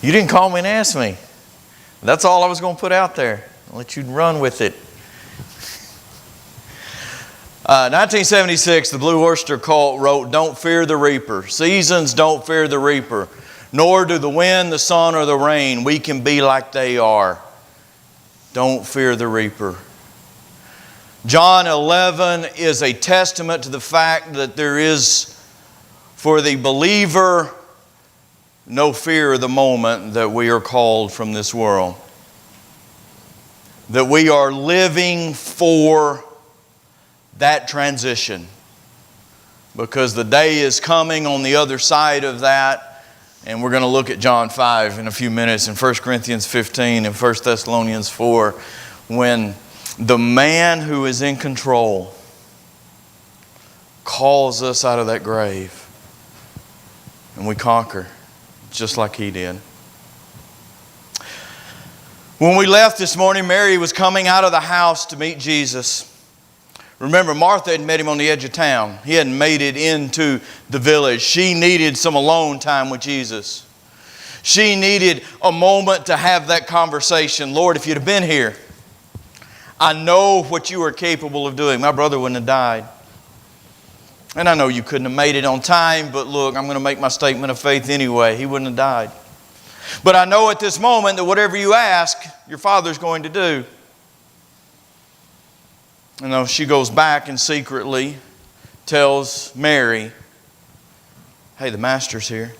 You didn't call me and ask me. That's all I was going to put out there. I'll let you run with it. 1976, the Blue Oyster Cult wrote, "Don't fear the reaper. Seasons don't fear the reaper. Nor do the wind, the sun, or the rain. We can be like they are. Don't fear the reaper." John 11 is a testament to the fact that there is, for the believer, no fear of the moment that we are called from this world. That we are living for that transition. Because the day is coming on the other side of that. And we're going to look at John 5 in a few minutes, and 1 Corinthians 15 and 1 Thessalonians 4, when the man who is in control calls us out of that grave. And we conquer, just like He did. When we left this morning, Mary was coming out of the house to meet Jesus. Remember, Martha had met Him on the edge of town. He hadn't made it into the village. She needed some alone time with Jesus. She needed a moment to have that conversation. Lord, if you'd have been here, I know what you are capable of doing. My brother wouldn't have died. And I know you couldn't have made it on time, but look, I'm going to make my statement of faith anyway. He wouldn't have died. But I know at this moment that whatever you ask, your Father's going to do. And though she goes back and secretly tells Mary, hey, the Master's here.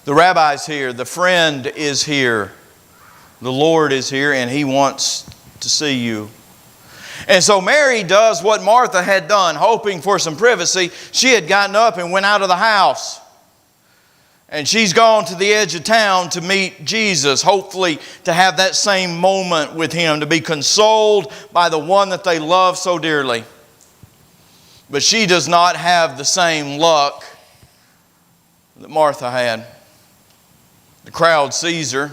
The Rabbi's here. The friend is here. The Lord is here, and He wants to see you. And so Mary does what Martha had done, hoping for some privacy. She had gotten up and went out of the house. And she's gone to the edge of town to meet Jesus, hopefully to have that same moment with Him, to be consoled by the one that they love so dearly. But she does not have the same luck that Martha had. The crowd sees her.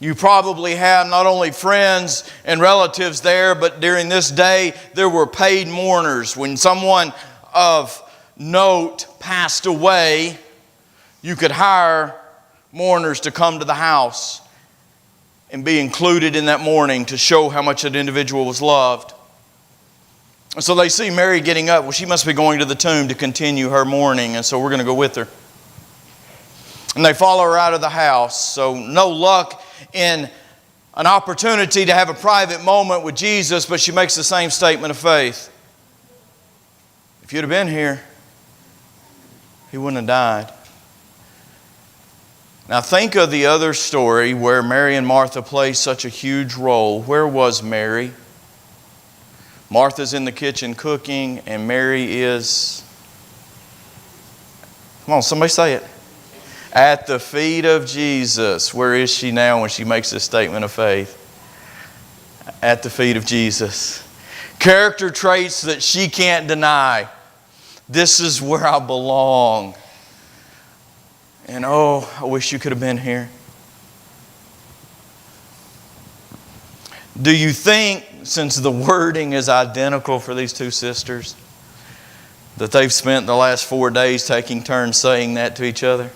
You probably have not only friends and relatives there, but during this day there were paid mourners. When someone of note passed away, you could hire mourners to come to the house and be included in that mourning to show how much that individual was loved. And so they see Mary getting up. Well, she must be going to the tomb to continue her mourning, and so we're going to go with her. And they follow her out of the house. So no luck in an opportunity to have a private moment with Jesus, but she makes the same statement of faith. If you'd have been here, He wouldn't have died. Now think of the other story where Mary and Martha play such a huge role. Where was Mary? Martha's in the kitchen cooking, and Mary is, come on, somebody say it, at the feet of Jesus. Where is she now when she makes this statement of faith? At the feet of Jesus. Character traits that she can't deny. This is where I belong. And oh, I wish you could have been here. Do you think, since the wording is identical for these two sisters, that they've spent the last 4 days taking turns saying that to each other?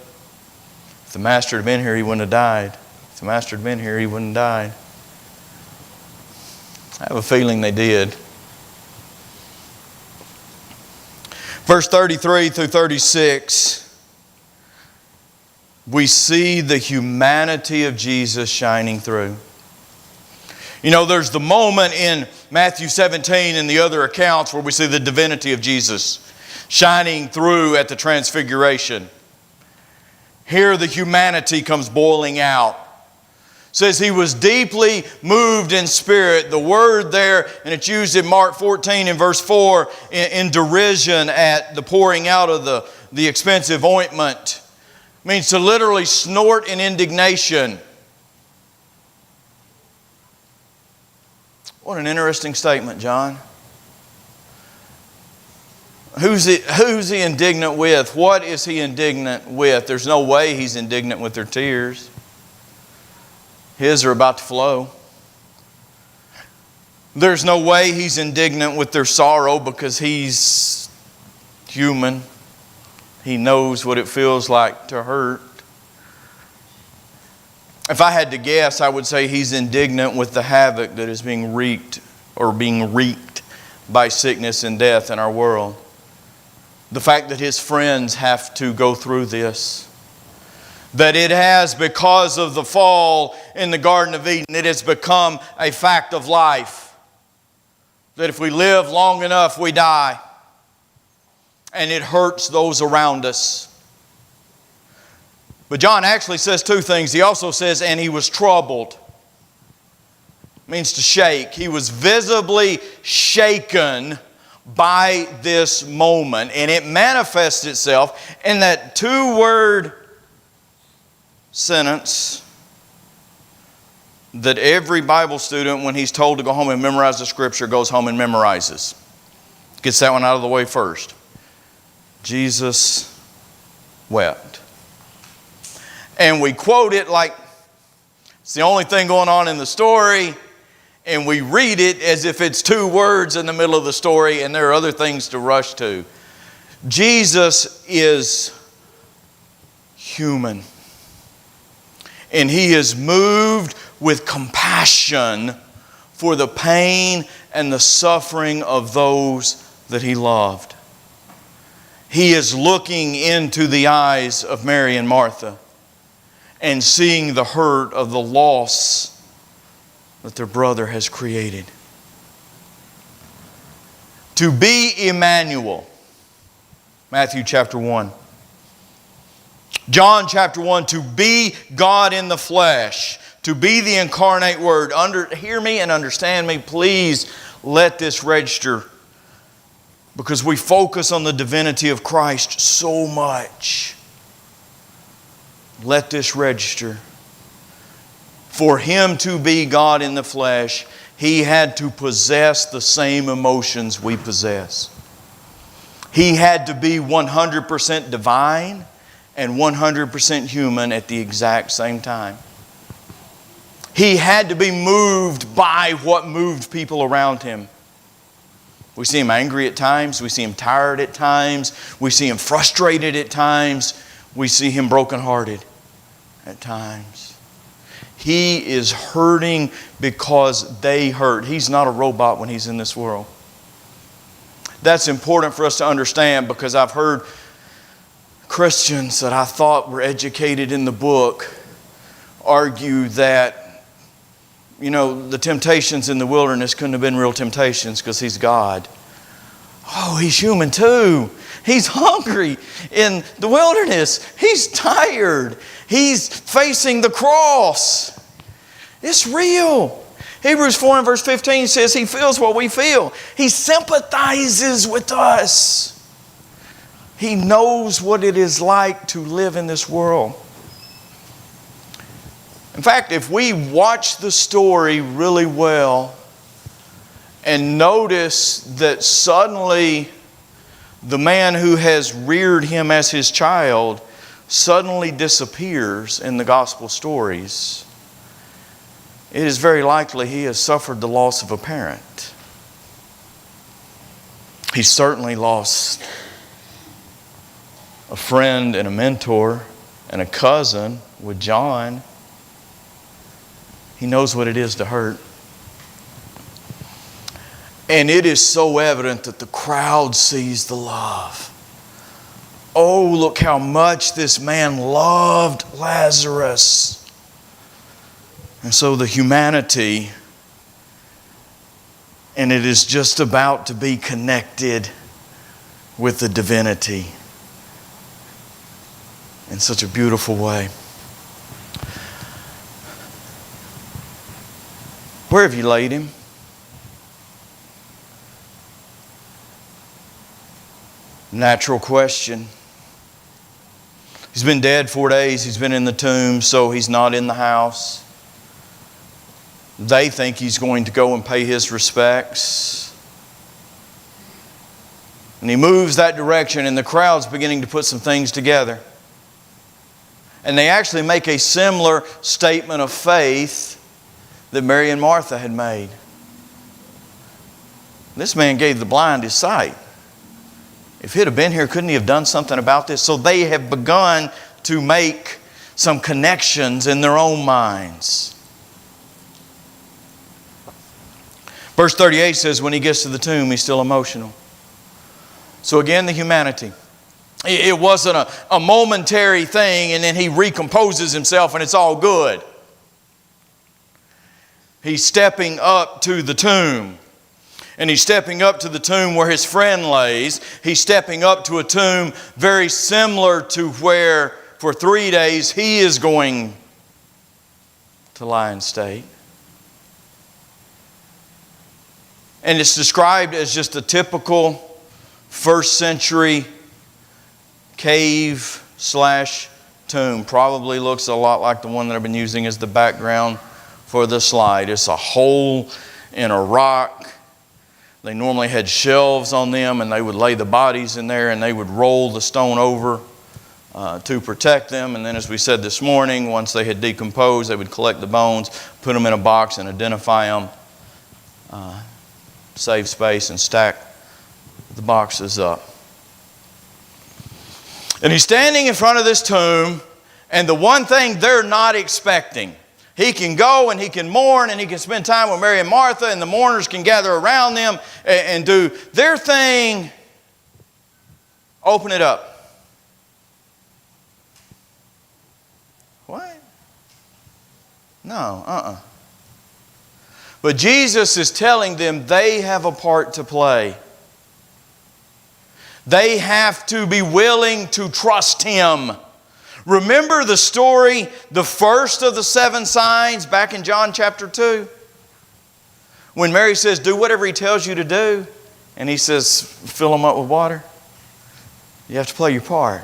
If the Master had been here, He wouldn't have died. If the Master had been here, He wouldn't have died. I have a feeling they did. Verse 33 through 36, we see the humanity of Jesus shining through. You know, there's the moment in Matthew 17 and the other accounts where we see the divinity of Jesus shining through at the transfiguration. Here the humanity comes boiling out. It says He was deeply moved in spirit. The word there, and it's used in Mark 14 and verse 4 in derision at the pouring out of the expensive ointment. It means to literally snort in indignation. What an interesting statement, John. Who's he indignant with? What is He indignant with? There's no way He's indignant with their tears. His are about to flow. There's no way He's indignant with their sorrow because He's human. He knows what it feels like to hurt. If I had to guess, I would say he's indignant with the havoc that is being wreaked by sickness and death in our world. The fact that his friends have to go through this. That it has, because of the fall in the Garden of Eden, it has become a fact of life. That if we live long enough, we die. And it hurts those around us. But John actually says two things. He also says, and he was troubled. It means to shake. He was visibly shaken by this moment. And it manifests itself in that two-word sentence that every Bible student, when he's told to go home and memorize the Scripture, goes home and memorizes. Gets that one out of the way first. Jesus wept. And we quote it like it's the only thing going on in the story, and we read it as if it's two words in the middle of the story and there are other things to rush to. Jesus is human. And he is moved with compassion for the pain and the suffering of those that he loved. He is looking into the eyes of Mary and Martha and seeing the hurt of the loss that their brother has created. To be Emmanuel, Matthew chapter 1. John chapter 1, to be God in the flesh, to be the incarnate Word. Hear me and understand me. Please let this register, because we focus on the divinity of Christ so much. Let this register. For Him to be God in the flesh, He had to possess the same emotions we possess. He had to be 100% divine and 100% human at the exact same time. He had to be moved by what moved people around Him. We see Him angry at times. We see Him tired at times. We see Him frustrated at times. We see Him brokenhearted at times. He is hurting because they hurt. He's not a robot when He's in this world. That's important for us to understand, because I've heard Christians that I thought were educated in the book argue that, the temptations in the wilderness couldn't have been real temptations because He's God. Oh, He's human too. He's hungry in the wilderness. He's tired. He's facing the cross. It's real. Hebrews 4 and verse 15 says He feels what we feel. He sympathizes with us. He knows what it is like to live in this world. In fact, if we watch the story really well and notice that suddenly the man who has reared him as his child suddenly disappears in the gospel stories, it is very likely he has suffered the loss of a parent. He certainly lost a friend and a mentor and a cousin with John. He knows what it is to hurt. And it is so evident that the crowd sees the love. Oh, look how much this man loved Lazarus. And so the humanity, and it is just about to be connected with the divinity in such a beautiful way. Where have you laid him? Natural question. He's been dead 4 days. He's been in the tomb, so he's not in the house. They think he's going to go and pay his respects. And he moves that direction, and the crowd's beginning to put some things together. And they actually make a similar statement of faith that Mary and Martha had made. This man gave the blind his sight. If he'd have been here, couldn't he have done something about this? So they have begun to make some connections in their own minds. Verse 38 says when he gets to the tomb, he's still emotional. So again, the humanity. It wasn't a momentary thing and then he recomposes himself and it's all good. He's stepping up to the tomb. And he's stepping up to the tomb where his friend lays. He's stepping up to a tomb very similar to where for 3 days he is going to lie in state. And it's described as just a typical first century cave/tomb. Probably looks a lot like the one that I've been using as the background for the slide. It's a hole in a rock. They normally had shelves on them and they would lay the bodies in there and they would roll the stone over to protect them. And then as we said this morning, once they had decomposed, they would collect the bones, put them in a box and identify them, save space and stack the boxes up. And he's standing in front of this tomb, and the one thing they're not expecting, he can go and he can mourn and he can spend time with Mary and Martha, and the mourners can gather around them and do their thing. Open it up. What? No, But Jesus is telling them they have a part to play. They have to be willing to trust Him. Remember the story, the first of the 7 signs back in John chapter 2? When Mary says, do whatever He tells you to do. And He says, fill them up with water. You have to play your part.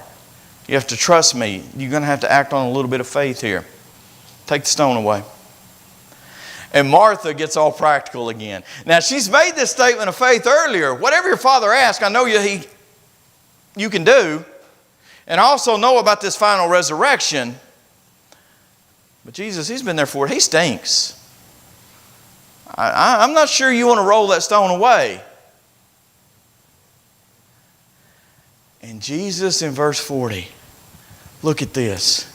You have to trust me. You're going to have to act on a little bit of faith here. Take the stone away. And Martha gets all practical again. Now, she's made this statement of faith earlier. Whatever your Father asks, I know you can do. And I also know about this final resurrection. But Jesus, He's been there for it. He stinks. I'm not sure you want to roll that stone away. And Jesus in verse 40. Look at this.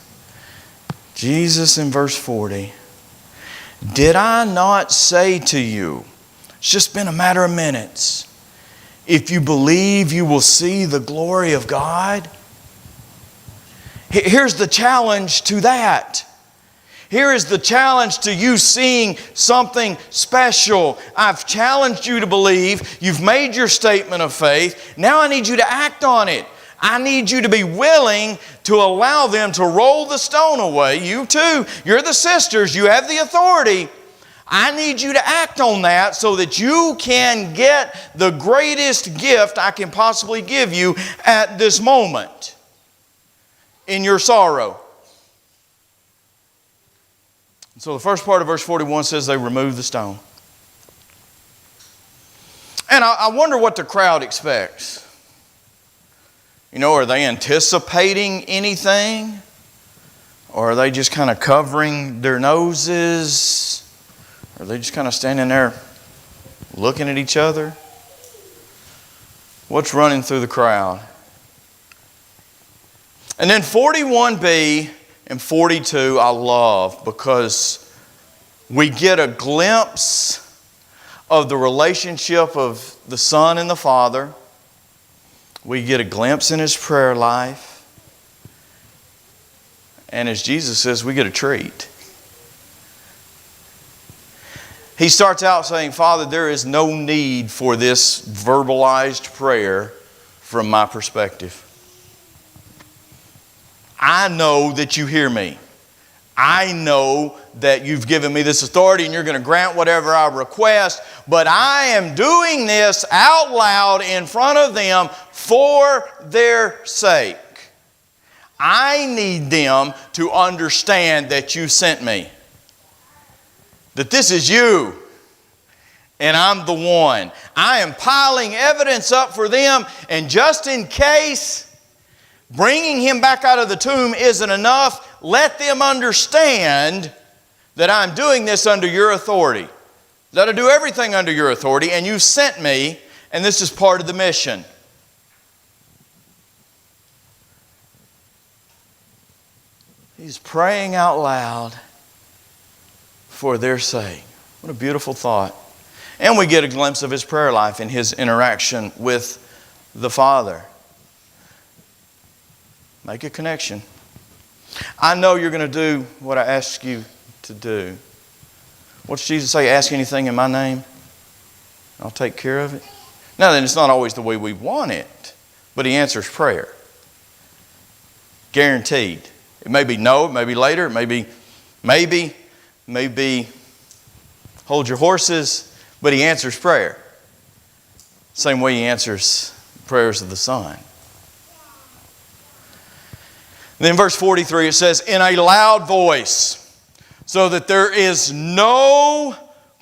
Jesus in verse 40. Did I not say to you, it's just been a matter of minutes, if you believe you will see the glory of God? Here's the challenge to that. Here is the challenge to you seeing something special. I've challenged you to believe. You've made your statement of faith. Now I need you to act on it. I need you to be willing to allow them to roll the stone away. You too, you're the sisters, you have the authority. I need you to act on that so that you can get the greatest gift I can possibly give you at this moment in your sorrow. So the first part of verse 41 says they removed the stone. And I wonder what the crowd expects. You know, are they anticipating anything? Or are they just kind of covering their noses? Are they just kind of standing there looking at each other? What's running through the crowd? And then 41b and 42 I love because we get a glimpse of the relationship of the Son and the Father. We get a glimpse in His prayer life. And as Jesus says, we get a treat. He starts out saying, Father, there is no need for this verbalized prayer from my perspective. I know that you hear me. I know that you've given me this authority and you're going to grant whatever I request, but I am doing this out loud in front of them for their sake. I need them to understand that you sent me. That this is you and I'm the one. I am piling evidence up for them, and just in case bringing Him back out of the tomb isn't enough, let them understand that I'm doing this under your authority. That I do everything under your authority, and you sent me, and this is part of the mission. He's praying out loud for their sake. What a beautiful thought. And we get a glimpse of his prayer life and his interaction with the Father. Make a connection. I know you're going to do what I ask you to do. What's Jesus say? Ask anything in my name, I'll take care of it. Now then, it's not always the way we want it, but he answers prayer. Guaranteed. It may be no, it may be later, it may be hold your horses, but he answers prayer. Same way he answers prayers of the Son. Then in verse 43 it says, in a loud voice, so that there is no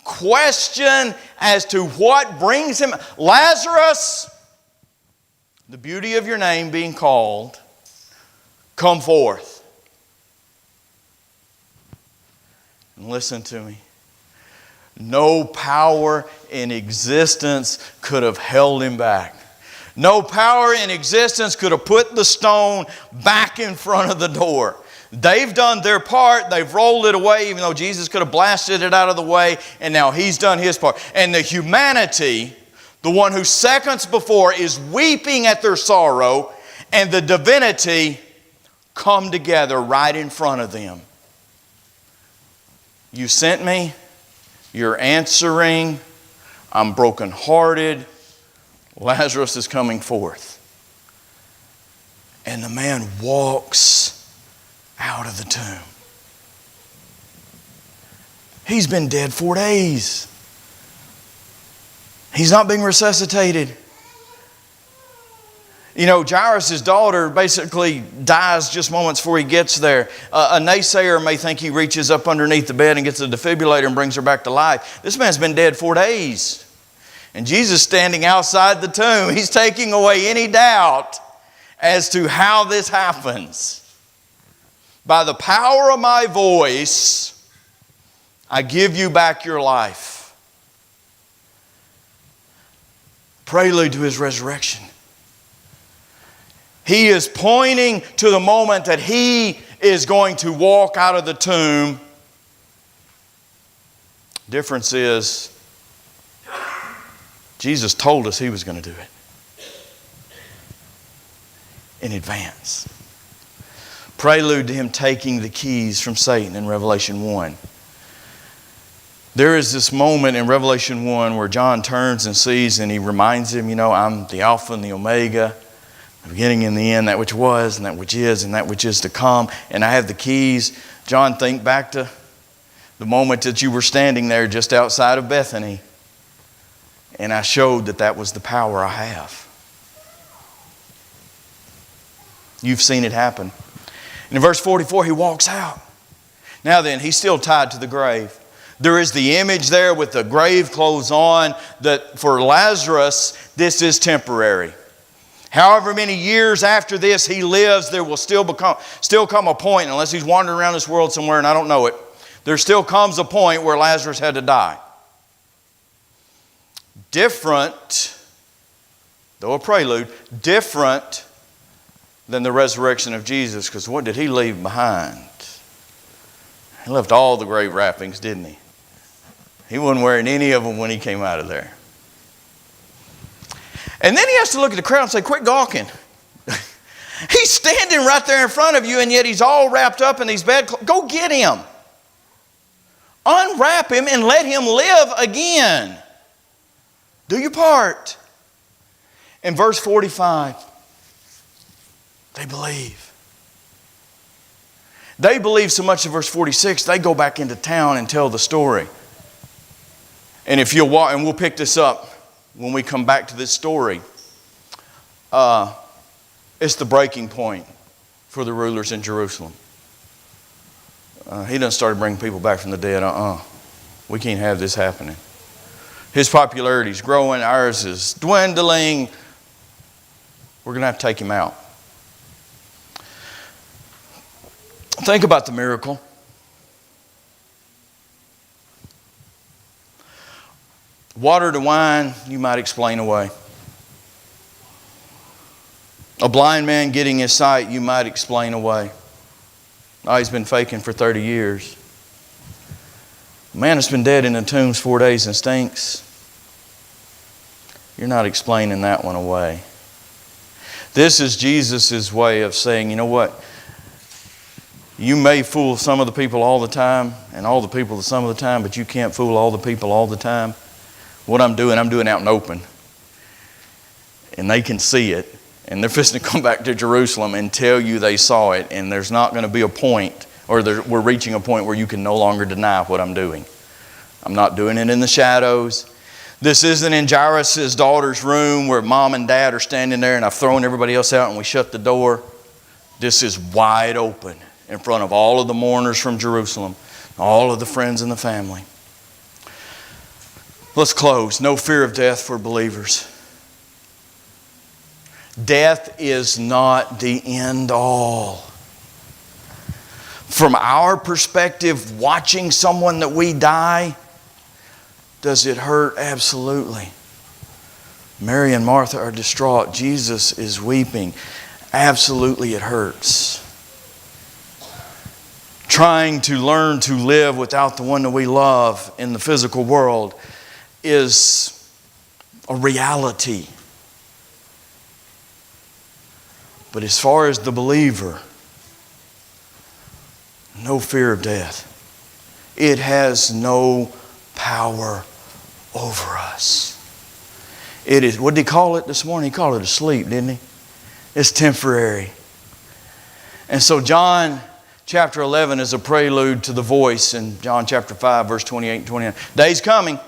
question as to what brings him. Lazarus, the beauty of your name being called, come forth. And listen to me. No power in existence could have held him back. No power in existence could have put the stone back in front of the door. They've done their part. They've rolled it away, even though Jesus could have blasted it out of the way. And now he's done his part. And the humanity, the one who seconds before is weeping at their sorrow, and the divinity come together right in front of them. You sent me. You're answering. I'm brokenhearted. Lazarus is coming forth. And the man walks out of the tomb. He's been dead 4 days. He's not being resuscitated. You know, Jairus' daughter basically dies just moments before he gets there. A naysayer may think he reaches up underneath the bed and gets a defibrillator and brings her back to life. This man's been dead 4 days. And Jesus standing outside the tomb, he's taking away any doubt as to how this happens. By the power of my voice, I give you back your life. Prelude to his resurrection. He is pointing to the moment that he is going to walk out of the tomb. Difference is, Jesus told us he was going to do it in advance. Prelude to him taking the keys from Satan in Revelation 1. There is this moment in Revelation 1 where John turns and sees, and he reminds him, I'm the Alpha and the Omega, the beginning and the end, that which was and that which is and that which is to come, and I have the keys. John, think back to the moment that you were standing there just outside of Bethany, and I showed that was the power I have. You've seen it happen. And in verse 44, he walks out. Now then, he's still tied to the grave. There is the image there with the grave clothes on, that for Lazarus, this is temporary. However many years after this he lives, there will still come a point, unless he's wandering around this world somewhere and I don't know it, there still comes a point where Lazarus had to die. Different, though a prelude, different than the resurrection of Jesus, because what did he leave behind? He left all the grave wrappings, didn't he? He wasn't wearing any of them when he came out of there. And then he has to look at the crowd and say, quit gawking. He's standing right there in front of you, and yet he's all wrapped up in these bed clothes. Go get him. Unwrap him and let him live again. Do your part. In verse 45, they believe. They believe so much in verse 46, they go back into town and tell the story. And if you'll walk, and we'll pick this up when we come back to this story. It's the breaking point for the rulers in Jerusalem. He done started bringing people back from the dead. We can't have this happening. His popularity is growing. Ours is dwindling. We're going to have to take him out. Think about the miracle. Water to wine, you might explain away. A blind man getting his sight, you might explain away. Oh, he's been faking for 30 years. A man that's been dead in the tombs 4 days and stinks. You're not explaining that one away. This is Jesus' way of saying, you know what? You may fool some of the people all the time and all the people some of the time, but you can't fool all the people all the time. What I'm doing out in the open. And they can see it. And they're fixing to come back to Jerusalem and tell you they saw it. And there's not going to be a point, or we're reaching a point where you can no longer deny what I'm doing. I'm not doing it in the shadows. This isn't in Jairus' daughter's room where mom and dad are standing there and I've thrown everybody else out and we shut the door. This is wide open in front of all of the mourners from Jerusalem, all of the friends and the family. Let's close. No fear of death for believers. Death is not the end all. From our perspective, watching someone that we die, does it hurt? Absolutely. Mary and Martha are distraught. Jesus is weeping. Absolutely, it hurts. Trying to learn to live without the one that we love in the physical world is a reality. But as far as the believer, no fear of death. It has no power over us. It is, what did he call it this morning? He called it a sleep, didn't he? It's temporary. And so John chapter 11 is a prelude to the voice in John chapter 5, verse 28 and 29. Day's coming,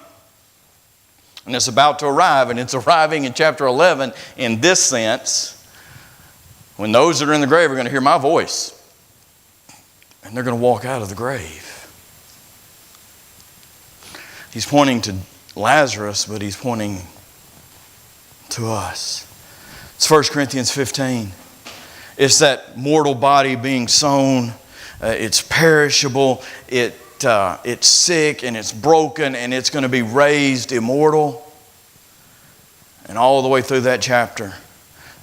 and it's about to arrive, and it's arriving in chapter 11 in this sense, when those that are in the grave are going to hear my voice, and they're going to walk out of the grave. He's pointing to Lazarus, but he's pointing to us. It's 1 Corinthians 15. It's that mortal body being sown. It's perishable. It's sick and it's broken and it's going to be raised immortal. And all the way through that chapter,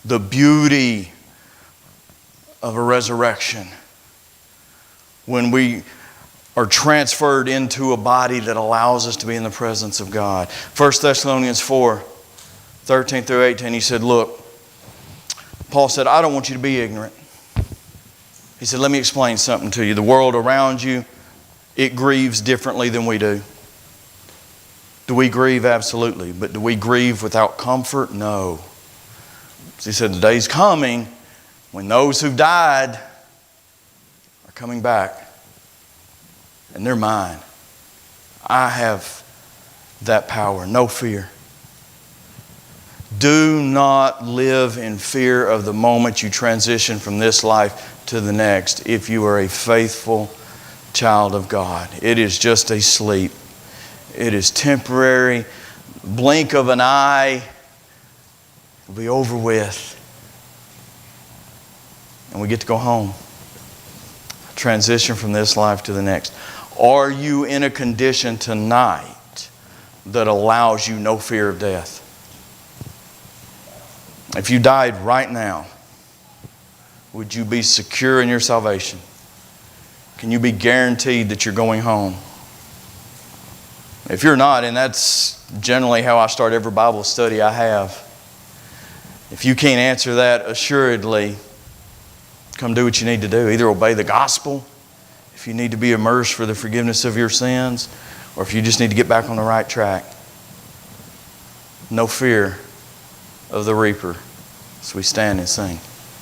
the beauty of a resurrection. When we are transferred into a body that allows us to be in the presence of God. 1 Thessalonians 4, 13 through 18, he said, look, Paul said, I don't want you to be ignorant. He said, let me explain something to you. The world around you, it grieves differently than we do. Do we grieve? Absolutely. But do we grieve without comfort? No. So he said, the day's coming when those who've died are coming back. And they're mine. I have that power. No fear. Do not live in fear of the moment you transition from this life to the next if you are a faithful child of God. It is just a sleep. It is temporary. Blink of an eye. It'll be over with. And we get to go home. Transition from this life to the next. Are you in a condition tonight that allows you no fear of death? If you died right now, would you be secure in your salvation? Can you be guaranteed that you're going home? If you're not, and that's generally how I start every Bible study I have, if you can't answer that assuredly, come do what you need to do. Either obey the gospel, if you need to be immersed for the forgiveness of your sins, or if you just need to get back on the right track. No fear of the reaper. So we stand and sing.